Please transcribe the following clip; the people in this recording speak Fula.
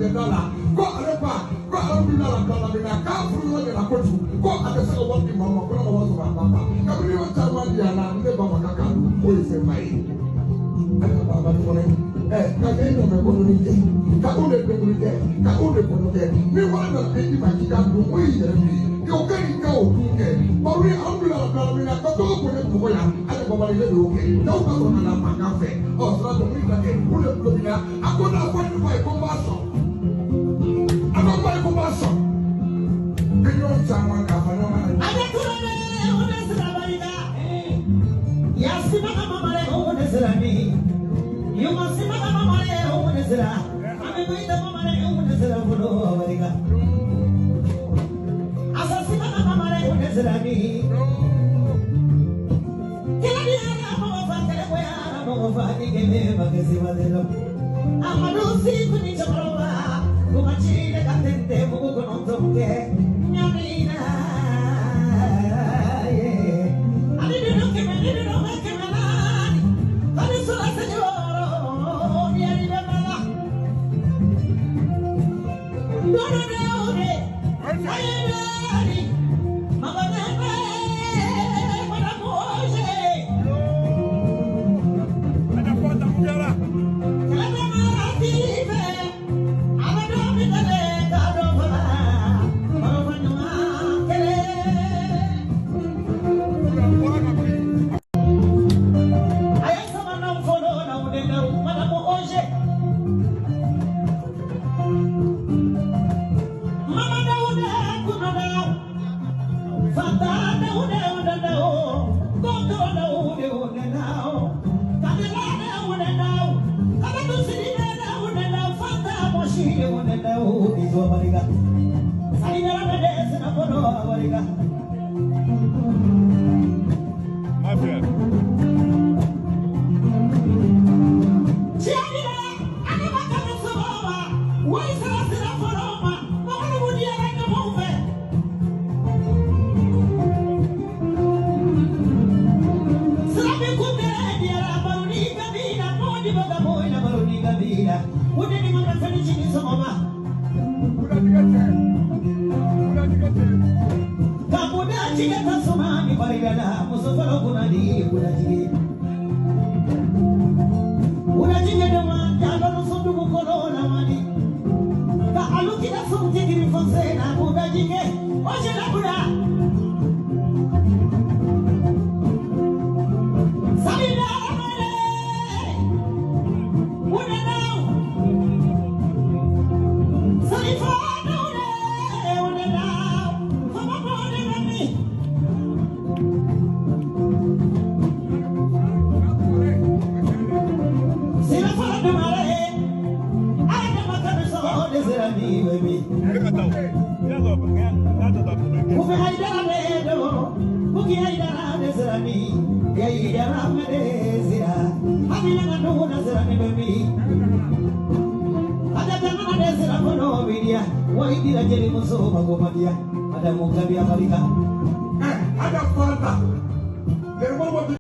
the dollar. Go Arepa, go $100 dollar. We are careful with the Akotu. Go at the second one, Mama, go on the Papa. Every one time I never Makaka, who is in my Kageno Mekonite, Kaune Penite, Kaune Ponote, me one of the Makikan, who is you can go, but we are $100 Kato with the Poya, and the Baba okay. No one on a cafe, or Santa again, who the Plumina, I could not find my commercial. I don't buy commercial. Can you understand one Kafana? I don't know. Yes, you must see my mama. I'm going to the mama. As I see my mama,